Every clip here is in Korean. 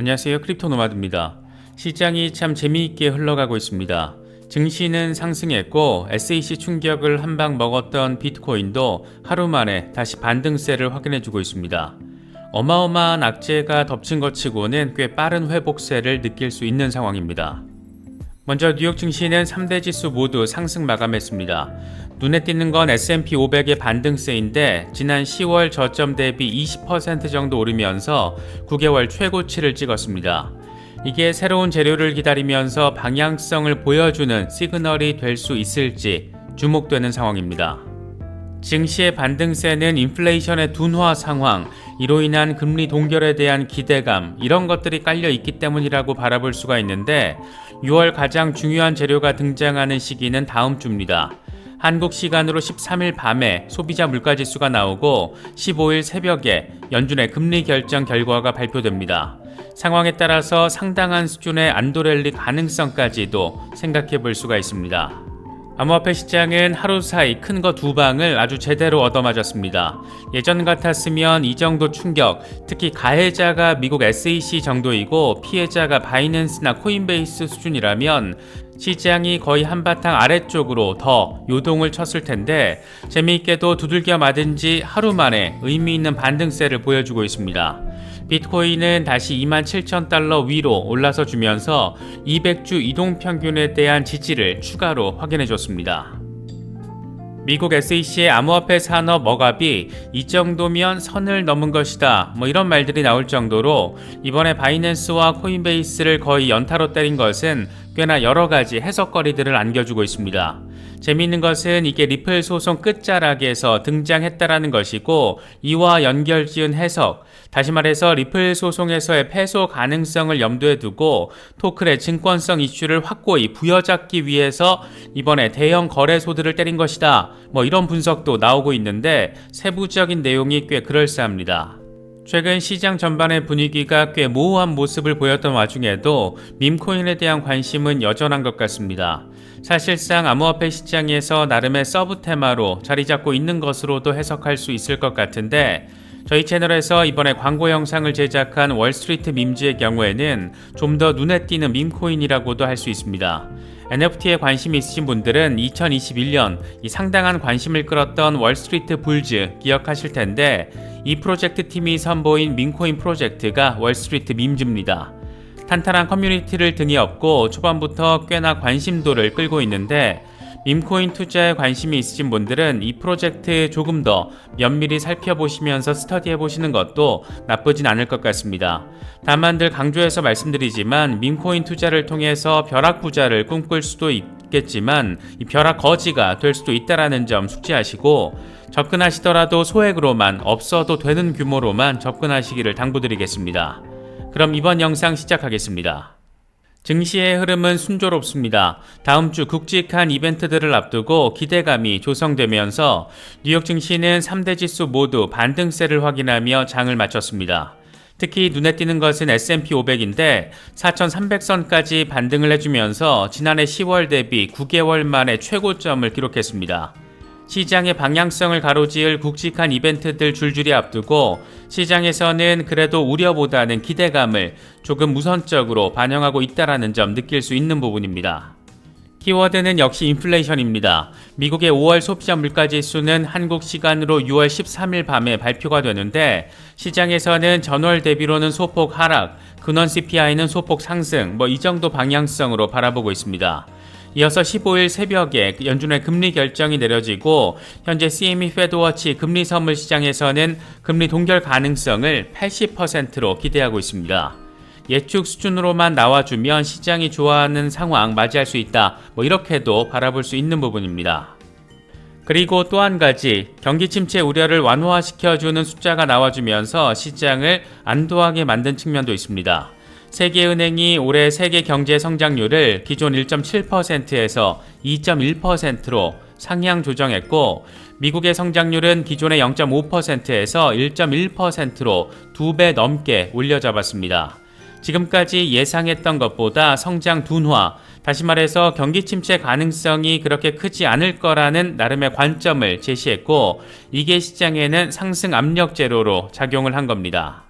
안녕하세요. 크립토노마드입니다. 시장이 참 재미있게 흘러가고 있습니다. 증시는 상승했고 SEC 충격을 한 방 먹었던 비트코인도 하루 만에 다시 반등세를 확인해주고 있습니다. 어마어마한 악재가 덮친 것 치고는 꽤 빠른 회복세를 느낄 수 있는 상황입니다. 먼저 뉴욕 증시는 3대 지수 모두 상승 마감했습니다. 눈에 띄는 건 S&P 500의 반등세인데 지난 10월 저점 대비 20% 정도 오르면서 9개월 최고치를 찍었습니다. 이게 새로운 재료를 기다리면서 방향성을 보여주는 시그널이 될 수 있을지 주목되는 상황입니다. 증시의 반등세는 인플레이션의 둔화 상황, 이로 인한 금리 동결에 대한 기대감, 이런 것들이 깔려 있기 때문이라고 바라볼 수가 있는데 6월 가장 중요한 재료가 등장하는 시기는 다음 주입니다. 한국 시간으로 13일 밤에 소비자 물가지수가 나오고 15일 새벽에 연준의 금리 결정 결과가 발표됩니다. 상황에 따라서 상당한 수준의 안도랠리 가능성까지도 생각해 볼 수가 있습니다. 암호화폐 시장은 하루 사이 큰 거 두 방을 아주 제대로 얻어맞았습니다. 예전 같았으면 이 정도 충격, 특히 가해자가 미국 SEC 정도이고 피해자가 바이낸스나 코인베이스 수준이라면 시장이 거의 한바탕 아래쪽으로 더 요동을 쳤을 텐데 재미있게도 두들겨 맞은 지 하루 만에 의미 있는 반등세를 보여주고 있습니다. 비트코인은 다시 27,000달러 위로 올라서 주면서 200주 이동평균에 대한 지지를 추가로 확인해줬습니다. 미국 SEC의 암호화폐 산업 억압이 이 정도면 선을 넘은 것이다, 이런 말들이 나올 정도로 이번에 바이낸스와 코인베이스를 거의 연타로 때린 것은 꽤나 여러가지 해석거리들을 안겨주고 있습니다. 재미있는 것은 이게 리플 소송 끝자락에서 등장했다라는 것이고 이와 연결지은 해석, 다시 말해서 리플 소송에서의 패소 가능성을 염두에 두고 토클의 증권성 이슈를 확고히 부여잡기 위해서 이번에 대형 거래소들을 때린 것이다, 이런 분석도 나오고 있는데 세부적인 내용이 꽤 그럴싸합니다. 최근 시장 전반의 분위기가 꽤 모호한 모습을 보였던 와중에도 밈코인에 대한 관심은 여전한 것 같습니다. 사실상 암호화폐 시장에서 나름의 서브 테마로 자리 잡고 있는 것으로도 해석할 수 있을 것 같은데 저희 채널에서 이번에 광고 영상을 제작한 월스트리트 밈즈의 경우에는 좀 더 눈에 띄는 밈코인이라고도 할 수 있습니다. NFT에 관심이 있으신 분들은 2021년 이 상당한 관심을 끌었던 월스트리트 불즈 기억하실 텐데 이 프로젝트 팀이 선보인 밈코인 프로젝트가 월스트리트 밈즈입니다. 탄탄한 커뮤니티를 등에 업고 초반부터 꽤나 관심도를 끌고 있는데 밈코인 투자에 관심이 있으신 분들은 이 프로젝트 조금 더 면밀히 살펴보시면서 스터디해보시는 것도 나쁘진 않을 것 같습니다. 다만 늘 강조해서 말씀드리지만 밈코인 투자를 통해서 벼락부자를 꿈꿀 수도 있겠지만 이 벼락거지가 될 수도 있다는 점 숙지하시고 접근하시더라도 소액으로만 없어도 되는 규모로만 접근하시기를 당부드리겠습니다. 그럼 이번 영상 시작하겠습니다. 증시의 흐름은 순조롭습니다. 다음 주 굵직한 이벤트들을 앞두고 기대감이 조성되면서 뉴욕 증시는 3대 지수 모두 반등세를 확인하며 장을 마쳤습니다. 특히 눈에 띄는 것은 S&P 500인데 4,300선까지 반등을 해주면서 지난해 10월 대비 9개월 만에 최고점을 기록했습니다. 시장의 방향성을 가로지을 굵직한 이벤트들 줄줄이 앞두고 시장에서는 그래도 우려보다는 기대감을 조금 우선적으로 반영하고 있다는 점 느낄 수 있는 부분입니다. 키워드는 역시 인플레이션입니다. 미국의 5월 소비자 물가지수는 한국 시간으로 6월 13일 밤에 발표가 되는데 시장에서는 전월 대비로는 소폭 하락, 근원 CPI는 소폭 상승, 이 정도 방향성으로 바라보고 있습니다. 이어서 15일 새벽에 연준의 금리 결정이 내려지고 현재 CME 페드워치 금리 선물 시장에서는 금리 동결 가능성을 80%로 기대하고 있습니다. 예측 수준으로만 나와주면 시장이 좋아하는 상황 맞이할 수 있다, 이렇게도 바라볼 수 있는 부분입니다. 그리고 또 한 가지 경기 침체 우려를 완화시켜주는 숫자가 나와주면서 시장을 안도하게 만든 측면도 있습니다. 세계은행이 올해 세계 경제 성장률을 기존 1.7%에서 2.1%로 상향 조정했고 미국의 성장률은 기존의 0.5%에서 1.1%로 2배 넘게 올려잡았습니다. 지금까지 예상했던 것보다 성장 둔화, 다시 말해서 경기 침체 가능성이 그렇게 크지 않을 거라는 나름의 관점을 제시했고 이게 시장에는 상승 압력 재료로 작용을 한 겁니다.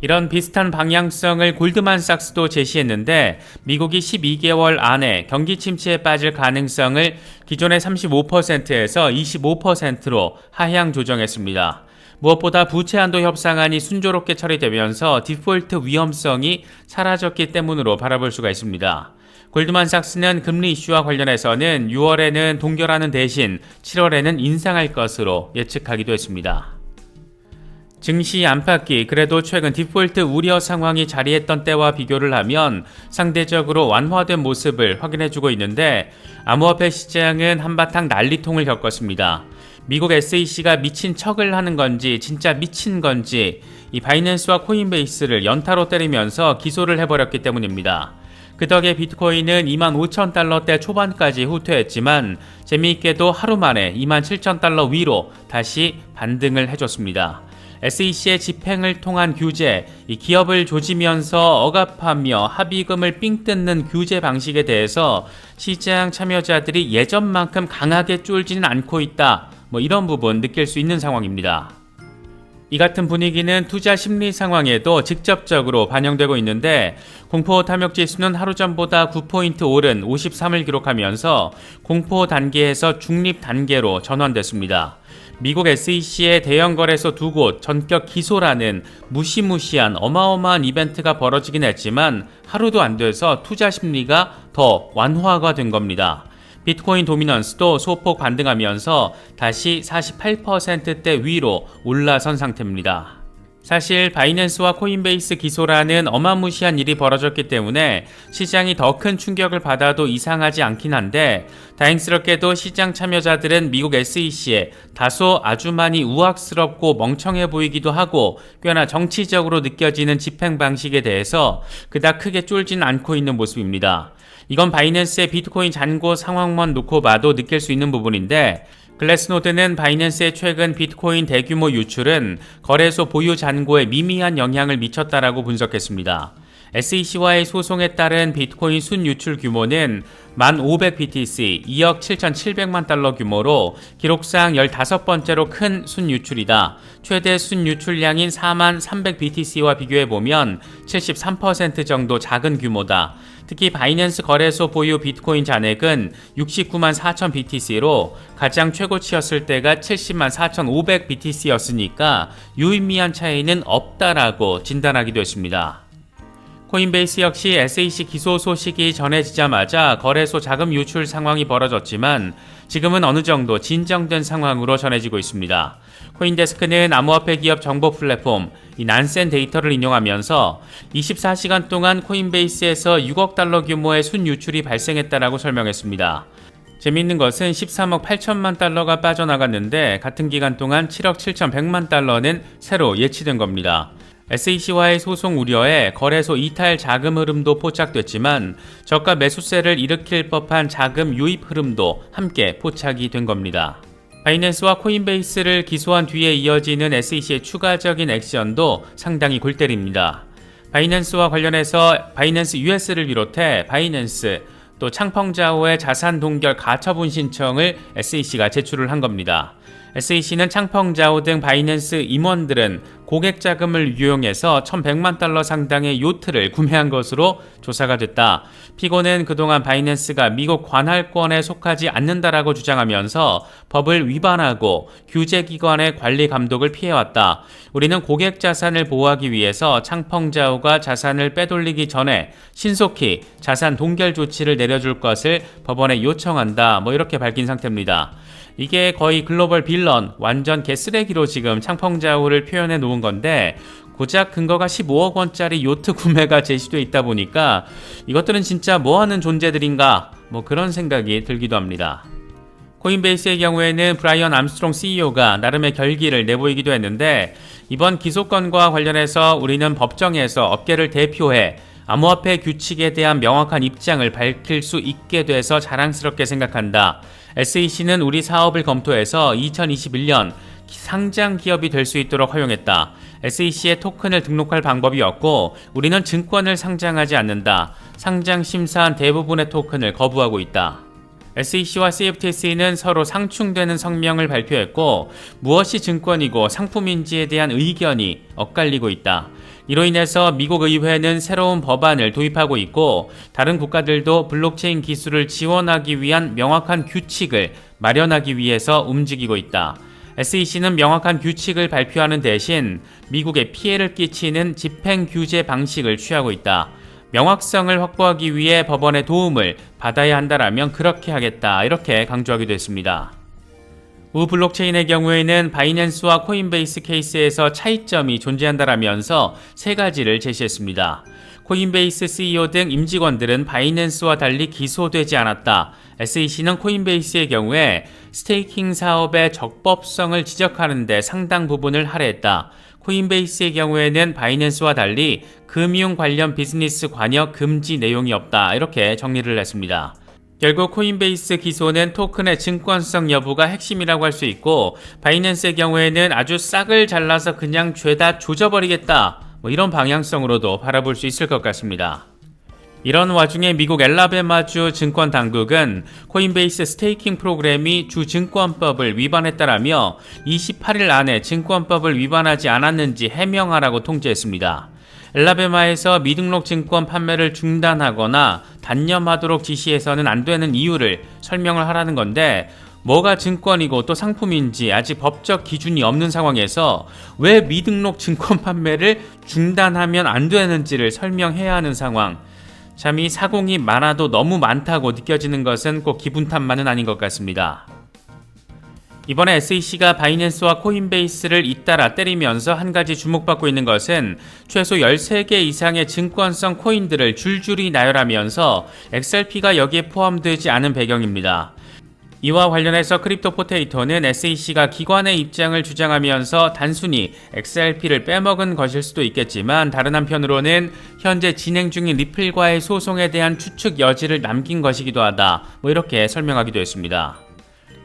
이런 비슷한 방향성을 골드만삭스도 제시했는데 미국이 12개월 안에 경기 침체에 빠질 가능성을 기존의 35%에서 25%로 하향 조정했습니다. 무엇보다 부채 한도 협상안이 순조롭게 처리되면서 디폴트 위험성이 사라졌기 때문으로 바라볼 수가 있습니다. 골드만삭스는 금리 이슈와 관련해서는 6월에는 동결하는 대신 7월에는 인상할 것으로 예측하기도 했습니다. 증시 안팎이 그래도 최근 디폴트 우려 상황이 자리했던 때와 비교를 하면 상대적으로 완화된 모습을 확인해주고 있는데 암호화폐 시장은 한바탕 난리통을 겪었습니다. 미국 SEC가 미친 척을 하는 건지 진짜 미친 건지 이 바이낸스와 코인베이스를 연타로 때리면서 기소를 해버렸기 때문입니다. 그 덕에 비트코인은 25,000달러대 초반까지 후퇴했지만 재미있게도 하루 만에 27,000달러 위로 다시 반등을 해줬습니다. SEC의 집행을 통한 규제, 이 기업을 조지면서 억압하며 합의금을 삥 뜯는 규제 방식에 대해서 시장 참여자들이 예전만큼 강하게 쫄지는 않고 있다. 이런 부분 느낄 수 있는 상황입니다. 이 같은 분위기는 투자 심리 상황에도 직접적으로 반영되고 있는데 공포 탐욕 지수는 하루 전보다 9포인트 오른 53을 기록하면서 공포 단계에서 중립 단계로 전환됐습니다. 미국 SEC의 대형 거래소 2곳 전격 기소라는 무시무시한 어마어마한 이벤트가 벌어지긴 했지만 하루도 안 돼서 투자 심리가 더 완화가 된 겁니다. 비트코인 도미넌스도 소폭 반등하면서 다시 48%대 위로 올라선 상태입니다. 사실 바이낸스와 코인베이스 기소라는 어마무시한 일이 벌어졌기 때문에 시장이 더 큰 충격을 받아도 이상하지 않긴 한데 다행스럽게도 시장 참여자들은 미국 SEC에 다소 아주 많이 우악스럽고 멍청해 보이기도 하고 꽤나 정치적으로 느껴지는 집행 방식에 대해서 그닥 크게 쫄지는 않고 있는 모습입니다. 이건 바이낸스의 비트코인 잔고 상황만 놓고 봐도 느낄 수 있는 부분인데 글래스노드는 바이낸스의 최근 비트코인 대규모 유출은 거래소 보유 잔고에 미미한 영향을 미쳤다라고 분석했습니다. SEC와의 소송에 따른 비트코인 순유출 규모는 1,500BTC 2억 7,700만 달러 규모로 기록상 15번째로 큰 순유출이다. 최대 순유출량인 43,300BTC와 비교해보면 73% 정도 작은 규모다. 특히 바이낸스 거래소 보유 비트코인 잔액은 69만 4천 BTC로 가장 최고치였을 때가 70만 4,500 BTC였으니까 유의미한 차이는 없다라고 진단하기도 했습니다. 코인베이스 역시 SEC 기소 소식이 전해지자마자 거래소 자금 유출 상황이 벌어졌지만 지금은 어느 정도 진정된 상황으로 전해지고 있습니다. 코인데스크는 암호화폐 기업 정보 플랫폼 난센 데이터를 인용하면서 24시간 동안 코인베이스에서 6억 달러 규모의 순유출이 발생했다라고 설명했습니다. 재미있는 것은 13억 8천만 달러가 빠져나갔는데 같은 기간 동안 7억 7,100만 달러는 새로 예치된 겁니다. SEC와의 소송 우려에 거래소 이탈 자금 흐름도 포착됐지만 저가 매수세를 일으킬 법한 자금 유입 흐름도 함께 포착이 된 겁니다. 바이낸스와 코인베이스를 기소한 뒤에 이어지는 SEC의 추가적인 액션도 상당히 골 때립니다. 바이낸스와 관련해서 바이낸스 US를 비롯해 바이낸스 또 창펑자오의 자산 동결 가처분 신청을 SEC가 제출을 한 겁니다. SEC는 창펑자오 등 바이낸스 임원들은 고객 자금을 유용해서 1,100만 달러 상당의 요트를 구매한 것으로 조사가 됐다. 피고는 그동안 바이낸스가 미국 관할권에 속하지 않는다라고 주장하면서 법을 위반하고 규제기관의 관리 감독을 피해왔다. 우리는 고객 자산을 보호하기 위해서 창펑자오가 자산을 빼돌리기 전에 신속히 자산 동결 조치를 내려줄 것을 법원에 요청한다. 이렇게 밝힌 상태입니다. 이게 거의 글로벌 빌런, 완전 개쓰레기로 지금 창펑자오를 표현해 놓은 건데 고작 근거가 15억 원짜리 요트 구매가 제시돼 있다 보니까 이것들은 진짜 뭐하는 존재들인가 그런 생각이 들기도 합니다. 코인베이스의 경우에는 브라이언 암스트롱 CEO가 나름의 결기를 내보이기도 했는데 이번 기소건과 관련해서 우리는 법정에서 업계를 대표해 암호화폐 규칙에 대한 명확한 입장을 밝힐 수 있게 돼서 자랑스럽게 생각한다. SEC는 우리 사업을 검토해서 2021년 상장 기업이 될 수 있도록 허용했다. SEC에 토큰을 등록할 방법이 없고 우리는 증권을 상장하지 않는다. 상장 심사한 대부분의 토큰을 거부하고 있다. SEC와 CFTC는 서로 상충되는 성명을 발표했고 무엇이 증권이고 상품인지에 대한 의견이 엇갈리고 있다. 이로 인해서 미국 의회는 새로운 법안을 도입하고 있고 다른 국가들도 블록체인 기술을 지원하기 위한 명확한 규칙을 마련하기 위해서 움직이고 있다. SEC는 명확한 규칙을 발표하는 대신 미국에 피해를 끼치는 집행 규제 방식을 취하고 있다. 명확성을 확보하기 위해 법원의 도움을 받아야 한다라면 그렇게 하겠다. 이렇게 강조하기도 했습니다. 우 블록체인의 경우에는 바이낸스와 코인베이스 케이스에서 차이점이 존재한다라면서 세 가지를 제시했습니다. 코인베이스 CEO 등 임직원들은 바이낸스와 달리 기소되지 않았다. SEC는 코인베이스의 경우에 스테이킹 사업의 적법성을 지적하는 데 상당 부분을 할애했다. 코인베이스의 경우에는 바이낸스와 달리 금융 관련 비즈니스 관여 금지 내용이 없다. 이렇게 정리를 했습니다. 결국 코인베이스 기소는 토큰의 증권성 여부가 핵심이라고 할 수 있고 바이낸스의 경우에는 아주 싹을 잘라서 그냥 죄다 조져버리겠다. 이런 방향성으로도 바라볼 수 있을 것 같습니다. 이런 와중에 미국 엘라베마주 증권 당국은 코인베이스 스테이킹 프로그램이 주 증권법을 위반했다라며 28일 안에 증권법을 위반하지 않았는지 해명하라고 통지했습니다. 엘라베마에서 미등록 증권 판매를 중단하거나 단념하도록 지시해서는 안 되는 이유를 설명을 하라는 건데 뭐가 증권이고 또 상품인지 아직 법적 기준이 없는 상황에서 왜 미등록 증권 판매를 중단하면 안 되는지를 설명해야 하는 상황. 참 이 사공이 많아도 너무 많다고 느껴지는 것은 꼭 기분 탓만은 아닌 것 같습니다. 이번에 SEC가 바이낸스와 코인베이스를 잇따라 때리면서 한 가지 주목받고 있는 것은 최소 13개 이상의 증권성 코인들을 줄줄이 나열하면서 XRP가 여기에 포함되지 않은 배경입니다. 이와 관련해서 크립토 포테이토는 SEC가 기관의 입장을 주장하면서 단순히 XRP를 빼먹은 것일 수도 있겠지만 다른 한편으로는 현재 진행 중인 리플과의 소송에 대한 추측 여지를 남긴 것이기도 하다. 이렇게 설명하기도 했습니다.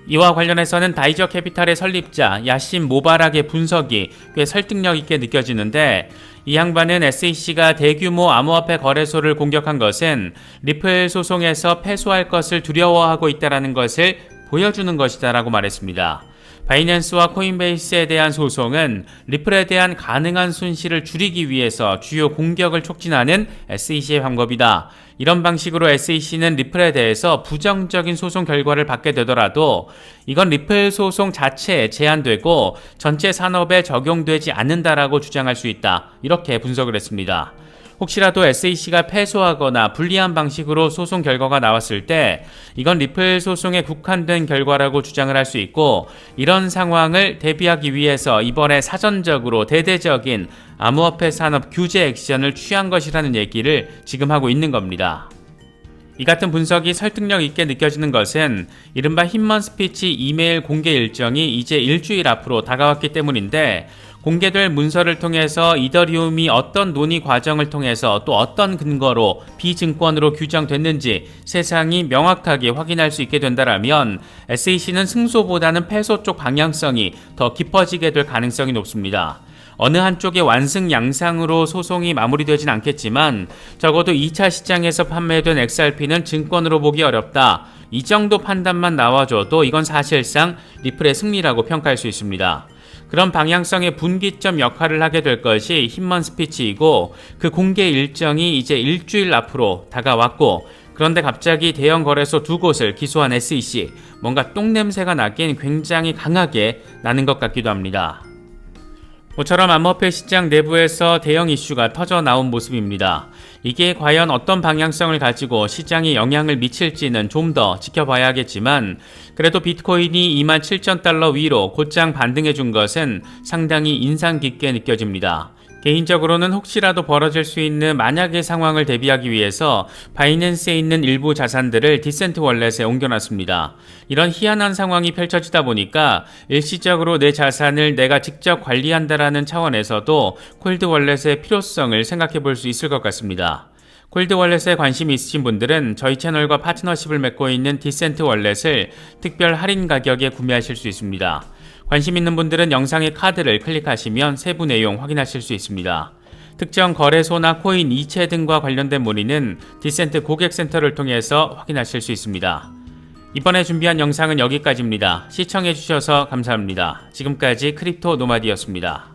이와 관련해서는 다이저 캐피탈의 설립자 야신 모바락의 분석이 꽤 설득력 있게 느껴지는데 이 양반은 SEC가 대규모 암호화폐 거래소를 공격한 것은 리플 소송에서 패소할 것을 두려워하고 있다는 것을 보여주는 것이다라고 말했습니다. 바이낸스와 코인베이스에 대한 소송은 리플에 대한 가능한 손실을 줄이기 위해서 주요 공격을 촉진하는 SEC의 방법이다. 이런 방식으로 SEC는 리플에 대해서 부정적인 소송 결과를 받게 되더라도 이건 리플 소송 자체에 제한되고 전체 산업에 적용되지 않는다라고 주장할 수 있다. 이렇게 분석을 했습니다. 혹시라도 SEC가 패소하거나 불리한 방식으로 소송 결과가 나왔을 때 이건 리플 소송에 국한된 결과라고 주장을 할 수 있고 이런 상황을 대비하기 위해서 이번에 사전적으로 대대적인 암호화폐 산업 규제 액션을 취한 것이라는 얘기를 지금 하고 있는 겁니다. 이 같은 분석이 설득력 있게 느껴지는 것은 이른바 흰먼 스피치 이메일 공개 일정이 이제 일주일 앞으로 다가왔기 때문인데 공개될 문서를 통해서 이더리움이 어떤 논의 과정을 통해서 또 어떤 근거로 비증권으로 규정됐는지 세상이 명확하게 확인할 수 있게 된다면 SEC는 승소보다는 패소 쪽 방향성이 더 깊어지게 될 가능성이 높습니다. 어느 한쪽의 완승양상으로 소송이 마무리되진 않겠지만 적어도 2차 시장에서 판매된 XRP는 증권으로 보기 어렵다. 이 정도 판단만 나와줘도 이건 사실상 리플의 승리라고 평가할 수 있습니다. 그런 방향성의 분기점 역할을 하게 될 것이 흰먼 스피치이고 그 공개 일정이 이제 일주일 앞으로 다가왔고 그런데 갑자기 대형 거래소 두 곳을 기소한 SEC 뭔가 똥냄새가 나긴 굉장히 강하게 나는 것 같기도 합니다. 모처럼 암호화폐 시장 내부에서 대형 이슈가 터져 나온 모습입니다. 이게 과연 어떤 방향성을 가지고 시장에 영향을 미칠지는 좀 더 지켜봐야겠지만 그래도 비트코인이 27,000달러 위로 곧장 반등해 준 것은 상당히 인상 깊게 느껴집니다. 개인적으로는 혹시라도 벌어질 수 있는 만약의 상황을 대비하기 위해서 바이낸스에 있는 일부 자산들을 디센트 월렛에 옮겨놨습니다. 이런 희한한 상황이 펼쳐지다 보니까 일시적으로 내 자산을 내가 직접 관리한다라는 차원에서도 콜드 월렛의 필요성을 생각해 볼 수 있을 것 같습니다. 콜드 월렛에 관심이 있으신 분들은 저희 채널과 파트너십을 맺고 있는 디센트 월렛을 특별 할인 가격에 구매하실 수 있습니다. 관심 있는 분들은 영상의 카드를 클릭하시면 세부 내용 확인하실 수 있습니다. 특정 거래소나 코인 이체 등과 관련된 문의는 디센트 고객센터를 통해서 확인하실 수 있습니다. 이번에 준비한 영상은 여기까지입니다. 시청해주셔서 감사합니다. 지금까지 크립토 노마디였습니다.